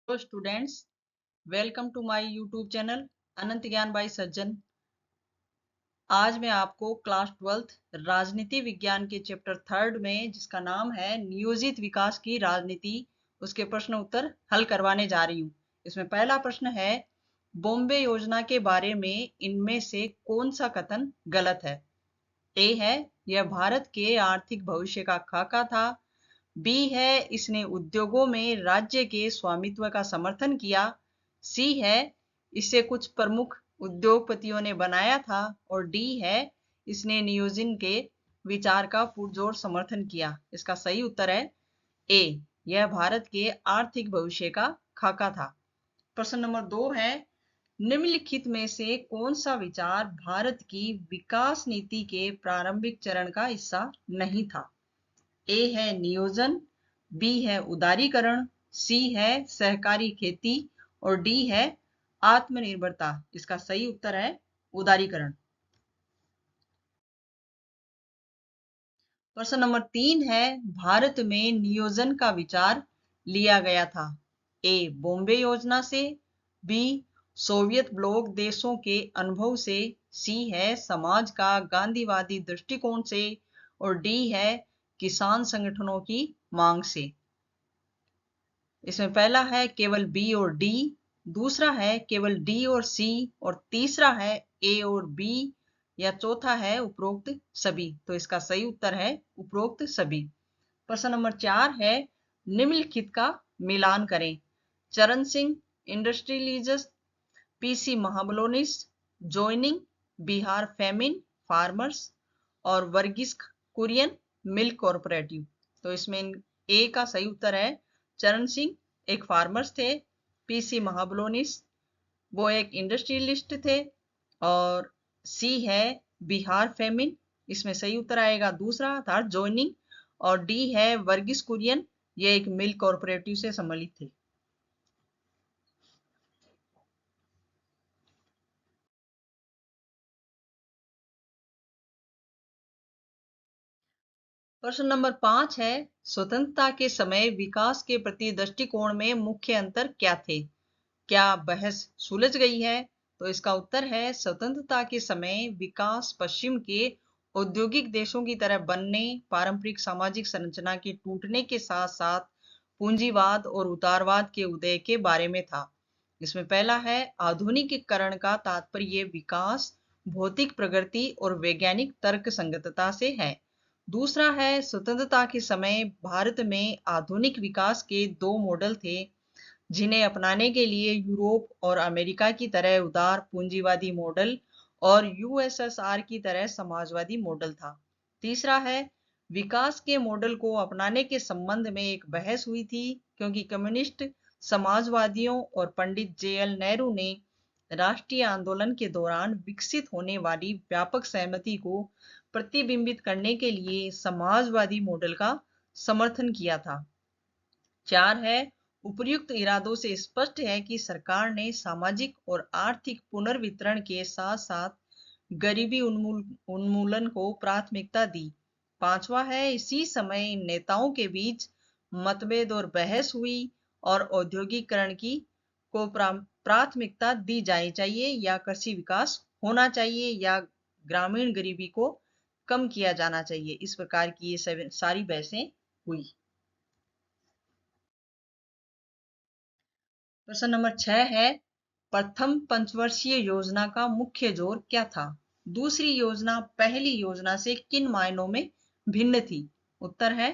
Hello students, welcome to my YouTube channel Anant Gyan by सज्जन। आज मैं आपको क्लास 12th राजनीति विज्ञान के चैप्टर 3 में, जिसका नाम है नियोजित विकास की राजनीति, उसके प्रश्न उत्तर हल करवाने जा रही हूँ। इसमें पहला प्रश्न है, बॉम्बे योजना के बारे में इनमें से कौन सा कथन गलत है? ए है, यह भारत के आर्थिक भविष्य का खाका था। बी है, इसने उद्योगों में राज्य के स्वामित्व का समर्थन किया। सी है, इसे कुछ प्रमुख उद्योगपतियों ने बनाया था। और डी है, इसने नियोजन के विचार का पुरजोर समर्थन किया। इसका सही उत्तर है ए, यह भारत के आर्थिक भविष्य का खाका था। प्रश्न नंबर 2 है, निम्नलिखित में से कौन सा विचार भारत की विकास नीति के प्रारंभिक चरण का हिस्सा नहीं था? ए है नियोजन, बी है उदारीकरण, सी है सहकारी खेती और डी है आत्मनिर्भरता। इसका सही उत्तर है उदारीकरण। प्रश्न नंबर 3 है, भारत में नियोजन का विचार लिया गया था। ए बॉम्बे योजना से, बी सोवियत ब्लॉक देशों के अनुभव से, सी है समाज का गांधीवादी दृष्टिकोण से और डी है किसान संगठनों की मांग से। इसमें पहला है केवल बी और डी, दूसरा है केवल डी और सी और तीसरा है ए और बी या चौथा है उपरोक्त सभी। तो इसका सही उत्तर है उपरोक्त सभी। प्रश्न नंबर 4 है, निम्नलिखित का मिलान करें। Charan Singh industrialist, P C Mahalanobis, joining, Bihar famine farmers और वर्गीस कुरियन मिल्क कॉर्पोरेटिव। तो इसमें ए का सही उत्तर है चरण सिंह एक फार्मर्स थे, पीसी महाबलोनिस वो एक इंडस्ट्रियलिस्ट थे और सी है बिहार फेमिन, इसमें सही उत्तर आएगा दूसरा अर्थात जॉइनिंग और डी है वर्गीस कुरियन, ये एक मिल्क कॉर्पोरेटिव से सम्मिलित थे। प्रश्न नंबर 5 है, स्वतंत्रता के समय विकास के प्रति दृष्टिकोण में मुख्य अंतर क्या थे? क्या बहस सुलझ गई है? तो इसका उत्तर है स्वतंत्रता के समय विकास पश्चिम के औद्योगिक देशों की तरह बनने, पारंपरिक सामाजिक संरचना के टूटने के साथ साथ पूंजीवाद और उदारवाद के उदय के बारे में था। इसमें पहला है आधुनिकीकरण का तात्पर्य विकास, भौतिक प्रगति और वैज्ञानिक तर्क संगतता से है। दूसरा है स्वतंत्रता के समय भारत में आधुनिक विकास के दो मॉडल थे, जिन्हें अपनाने के लिए यूरोप और अमेरिका की तरह उदार पूंजीवादी मॉडल और यूएसएसआर की तरह समाजवादी मॉडल था। तीसरा है विकास के मॉडल को अपनाने के संबंध में एक बहस हुई थी, क्योंकि कम्युनिस्ट समाजवादियों और पंडित जेएल नेहरू ने राष्ट्रीय आंदोलन के दौरान विकसित होने वाली व्यापक सहमति को प्रतिबिंबित करने के लिए समाजवादी मॉडल का समर्थन किया था। 4 है, उपर्युक्त इरादों से स्पष्ट है कि सरकार ने सामाजिक और आर्थिक पुनर्वितरण के साथ साथ गरीबी उन्मूलन को प्राथमिकता दी। 5वां है, इसी समय इन नेताओं के बीच मतभेद और बहस हुई और औद्योगिकरण की को प्राथमिकता दी जानी चाहिए या कृषि विकास होना चाहिए या ग्रामीण गरीबी को कम किया जाना चाहिए। इस प्रकार की ये सारी बहसें हुई। प्रश्न नंबर 6 है, प्रथम पंचवर्षीय योजना का मुख्य जोर क्या था? दूसरी योजना पहली योजना से किन मायनों में भिन्न थी? उत्तर है,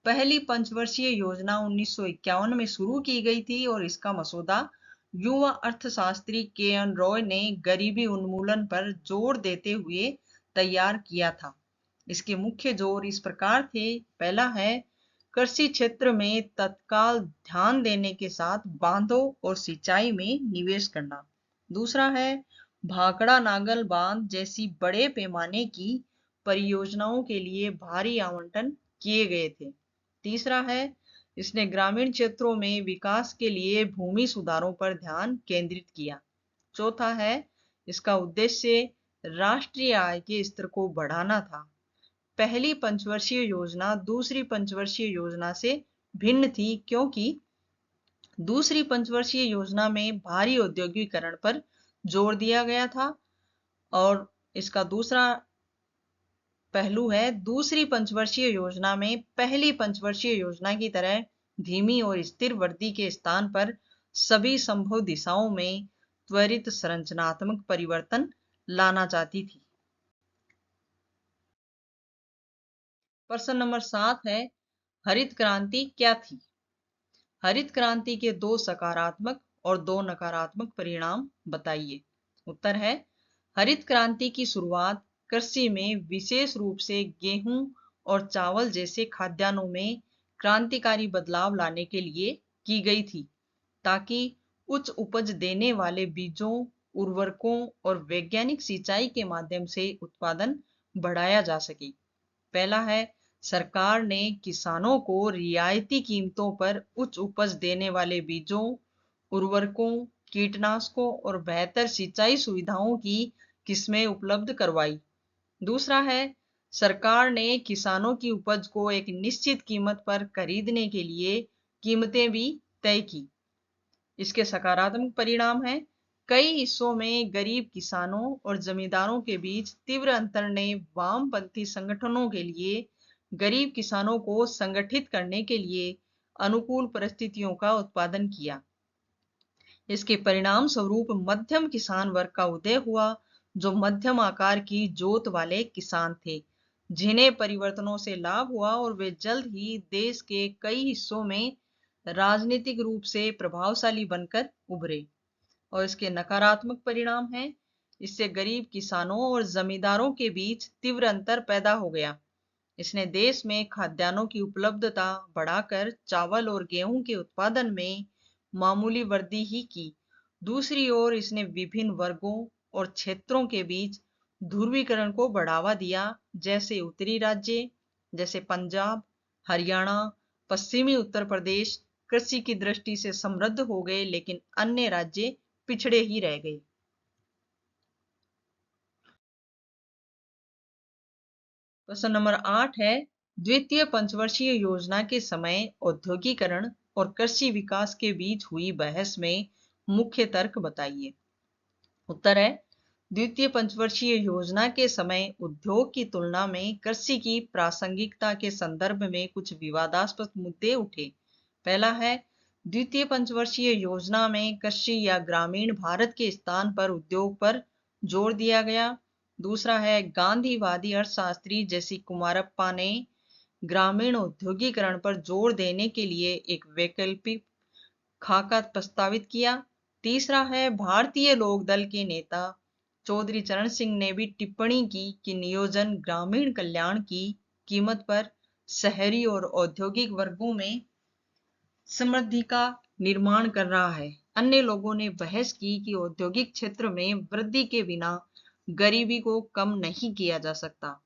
पहली पंचवर्षीय योजना 1951 में शुरू की गई थी और इसका मसौदा युवा अर्थशास्त्री के एन रॉय ने गरीबी उन्मूलन पर जोर देते हुए तैयार किया था। इसके मुख्य जोर इस प्रकार थे, पहला है कृषि क्षेत्र में तत्काल ध्यान देने के साथ बांधों और सिंचाई में निवेश करना। दूसरा है भाखड़ा नागल बांध जैसी बड़े पैमाने की परियोजनाओं के लिए भारी आवंटन किए गए थे। तीसरा है इसने ग्रामीण क्षेत्रों में विकास के लिए भूमि सुधारों पर ध्यान केंद्रित किया। चौथा है इसका उद्देश्य राष्ट्रीय आय के स्तर को बढ़ाना था। पहली पंचवर्षीय योजना दूसरी पंचवर्षीय योजना से भिन्न थी, क्योंकि दूसरी पंचवर्षीय योजना में भारी औद्योगिकरण पर जोर दिया गया था और इसका दूसरा पहलू है दूसरी पंचवर्षीय योजना में पहली पंचवर्षीय योजना की तरह धीमी और स्थिर वृद्धि के स्थान पर सभी संभव दिशाओं में त्वरित संरचनात्मक परिवर्तन लाना चाहती थी। प्रश्न नंबर 7 है, हरित क्रांति क्या थी? हरित क्रांति के 2 सकारात्मक और 2 नकारात्मक परिणाम बताइए। उत्तर है, हरित क्रांति की शुरुआत कृषि में विशेष रूप से गेहूं और चावल जैसे खाद्यान्नों में क्रांतिकारी बदलाव लाने के लिए की गई थी, ताकि उच्च उपज देने वाले बीजों, उर्वरकों और वैज्ञानिक सिंचाई के माध्यम से उत्पादन बढ़ाया जा सके। पहला है, सरकार ने किसानों को रियायती कीमतों पर उच्च उपज देने वाले बीजों, उर्वरकों, कीटनाशकों और बेहतर सिंचाई सुविधाओं की किस्में उपलब्ध करवाई। दूसरा है, सरकार ने किसानों की उपज को एक निश्चित कीमत पर खरीदने के लिए कीमतें भी तय की। इसके सकारात्मक परिणाम हैं, कई हिस्सों में गरीब किसानों और जमींदारों के बीच तीव्र अंतर ने वामपंथी संगठनों के लिए गरीब किसानों को संगठित करने के लिए अनुकूल परिस्थितियों का उत्पादन किया। इसके परिणाम स्वरूप मध्यम किसान वर्ग का उदय हुआ, जो मध्यम आकार की जोत वाले किसान थे, जिन्हें परिवर्तनों से लाभ हुआ और वे जल्द ही देश के कई हिस्सों में राजनीतिक रूप से प्रभावशाली बनकर उभरे। और इसके नकारात्मक परिणाम हैं, इससे गरीब किसानों और जमींदारों के बीच तीव्र अंतर पैदा हो गया। इसने देश में खाद्यान्नों की उपलब्धता बढ़ाकर चावल और गेहूं के उत्पादन में मामूली वृद्धि ही की। दूसरी ओर इसने विभिन्न वर्गों और क्षेत्रों के बीच ध्रुवीकरण को बढ़ावा दिया, जैसे उत्तरी राज्य जैसे पंजाब, हरियाणा, पश्चिमी उत्तर प्रदेश कृषि की दृष्टि से समृद्ध हो गए, लेकिन अन्य राज्य पिछड़े ही रह गए। प्रश्न नंबर 8 है, द्वितीय पंचवर्षीय योजना के समय औद्योगिकरण और कृषि विकास के बीच हुई बहस में मुख्य तर्क बताइए। उत्तर है, द्वितीय पंचवर्षीय योजना के समय उद्योग की तुलना में कृषि की प्रासंगिकता के संदर्भ में कुछ विवादास्पद मुद्दे उठे। पहला है, द्वितीय पंचवर्षीय योजना में कृषि या ग्रामीण भारत के स्थान पर उद्योग पर जोर दिया गया। दूसरा है, गांधीवादी अर्थशास्त्री जैसी कुमारप्पा ने ग्रामीण औद्योगिकरण पर जोर देने के लिए एक वैकल्पिक खाका प्रस्तावित किया। तीसरा है, भारतीय लोक दल के नेता चौधरी चरण सिंह ने भी टिप्पणी की कि नियोजन ग्रामीण कल्याण की कीमत पर शहरी और औद्योगिक वर्गों में समृद्धि का निर्माण कर रहा है। अन्य लोगों ने बहस की कि औद्योगिक क्षेत्र में वृद्धि के बिना गरीबी को कम नहीं किया जा सकता।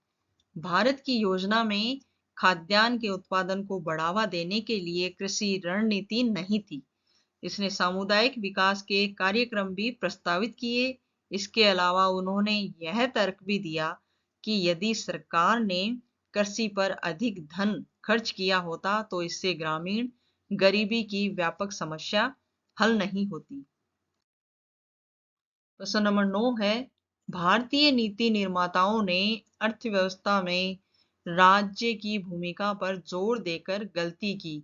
भारत की योजना में खाद्यान्न के उत्पादन को बढ़ावा देने के लिए कृषि रणनीति नहीं थी। इसने सामुदायिक विकास के कार्यक्रम भी प्रस्तावित किए। इसके अलावा उन्होंने यह तर्क भी दिया कि यदि सरकार ने कृषि पर अधिक धन खर्च किया होता तो इससे ग्रामीण गरीबी की व्यापक समस्या हल नहीं होती। प्रश्न नंबर 9 है, भारतीय नीति निर्माताओं ने अर्थव्यवस्था में राज्य की भूमिका पर जोर देकर गलती की।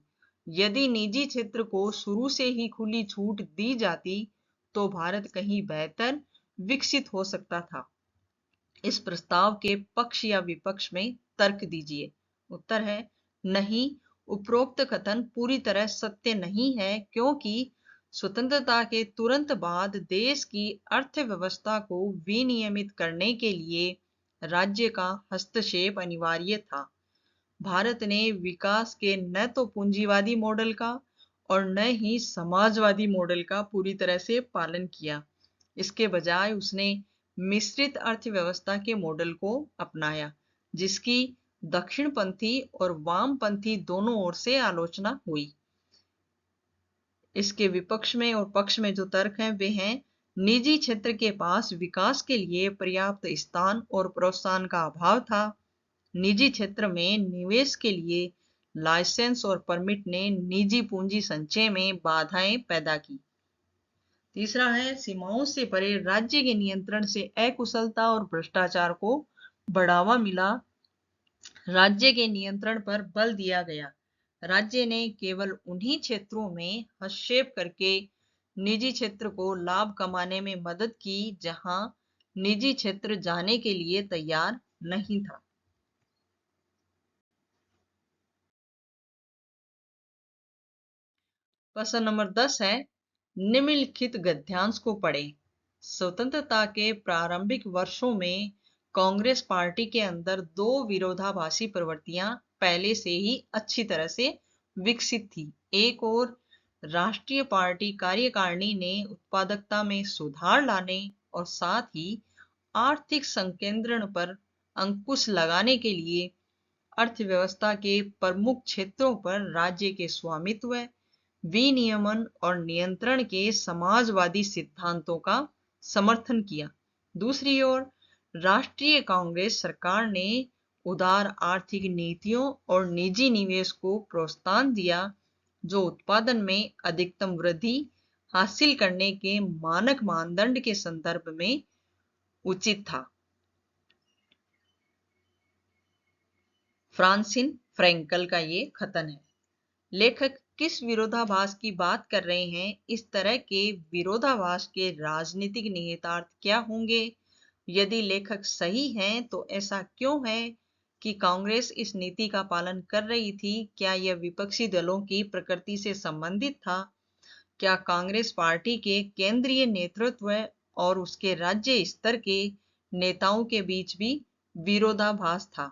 यदि निजी क्षेत्र को शुरू से ही खुली छूट दी जाती तो भारत कहीं बेहतर विकसित हो सकता था। इस प्रस्ताव के पक्ष या विपक्ष में तर्क दीजिए। उत्तर है, नहीं, उपरोक्त कथन पूरी तरह सत्य नहीं है, क्योंकि स्वतंत्रता के तुरंत बाद देश की अर्थव्यवस्था को विनियमित करने के लिए राज्य का हस्तक्षेप अनिवार्य था। भारत ने विकास के न तो पूंजीवादी मॉडल का और न ही समाजवादी मॉडल का पूरी तरह से पालन किया। इसके बजाय उसने मिश्रित अर्थव्यवस्था के मॉडल को अपनाया, जिसकी दक्षिणपंथी और वामपंथी दोनों ओर से आलोचना हुई। इसके विपक्ष में और पक्ष में जो तर्क हैं वे हैं, निजी क्षेत्र के पास विकास के लिए पर्याप्त स्थान और प्रोत्साहन का अभाव था। निजी क्षेत्र में निवेश के लिए लाइसेंस और परमिट ने निजी पूंजी संचय में बाधाएं पैदा की। तीसरा है सीमाओं से परे राज्य के नियंत्रण से अकुशलता और भ्रष्टाचार को बढ़ावा मिला। राज्य के नियंत्रण पर बल दिया गया। राज्य ने केवल उन्हीं क्षेत्रों में हस्तक्षेप करके निजी क्षेत्र को लाभ कमाने में मदद की जहां निजी क्षेत्र जाने के लिए तैयार नहीं था। प्रश्न नंबर 10 है, निम्नलिखित गद्यांश को पढ़ें। स्वतंत्रता के प्रारंभिक वर्षों में कांग्रेस पार्टी के अंदर दो विरोधाभासी प्रवृत्तियां पहले से ही अच्छी तरह से विकसित थी। एक और राष्ट्रीय पार्टी कार्यकारिणी ने उत्पादकता में सुधार लाने और साथ ही आर्थिक संकेंद्रण पर अंकुश लगाने के लिए अर्थव्यवस्था के प्रमुख क्षेत्रों पर राज्य के स्वामित्व, विनियमन और नियंत्रण के समाजवादी सिद्धांतों का समर्थन किया। दूसरी ओर राष्ट्रीय कांग्रेस सरकार ने उदार आर्थिक नीतियों और निजी निवेश को प्रोत्साहन दिया जो उत्पादन में अधिकतम वृद्धि हासिल करने के मानक मानदंड के संदर्भ में उचित था। फ्रांसिस फ्रैंकल का ये कथन है। लेखक किस विरोधाभास की बात कर रहे हैं? इस तरह के विरोधाभास के राजनीतिक निहितार्थ क्या होंगे? यदि लेखक सही हैं तो ऐसा क्यों है कि कांग्रेस इस नीति का पालन कर रही थी? क्या यह विपक्षी दलों की प्रकृति से संबंधित था? क्या कांग्रेस पार्टी के केंद्रीय नेतृत्व और उसके राज्य स्तर के नेताओं के बीच भी विरोधाभास था?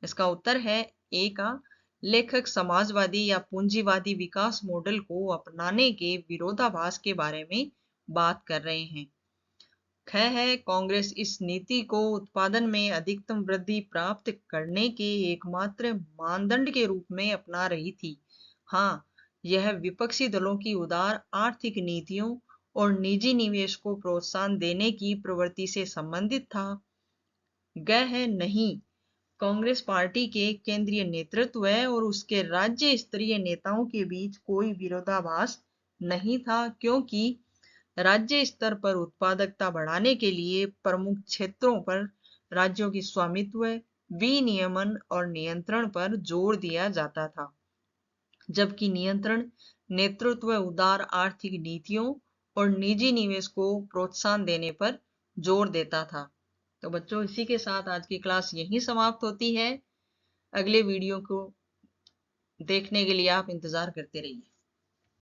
इसका उत्तर है ए का लेखक समाजवादी या पूंजीवादी विकास मॉडल को अपनाने के विरोधाभास के बारे में बात कर रहे हैं। ख है कांग्रेस इस नीति को उत्पादन में अधिकतम वृद्धि प्राप्त करने के एकमात्र मानदंड के रूप में अपना रही थी। हाँ, यह विपक्षी दलों की उदार आर्थिक नीतियों और निजी निवेश को प्रोत्साहन देने की प्रवृत्ति से संबंधित था। ग है नहीं, कांग्रेस पार्टी के केंद्रीय नेतृत्व और उसके राज्य स्तरीय नेताओं के बीच कोई विरोधाभास नहीं था क्योंकि राज्य स्तर पर उत्पादकता बढ़ाने के लिए प्रमुख क्षेत्रों पर राज्यों की स्वामित्व, विनियमन और नियंत्रण पर जोर दिया जाता था, जबकि नियंत्रण नेतृत्व उदार आर्थिक नीतियों और निजी निवेश को प्रोत्साहन देने पर जोर देता था। तो बच्चों, इसी के साथ आज की क्लास यहीं समाप्त होती है। अगले वीडियो को देखने के लिए आप इंतजार करते रहिए।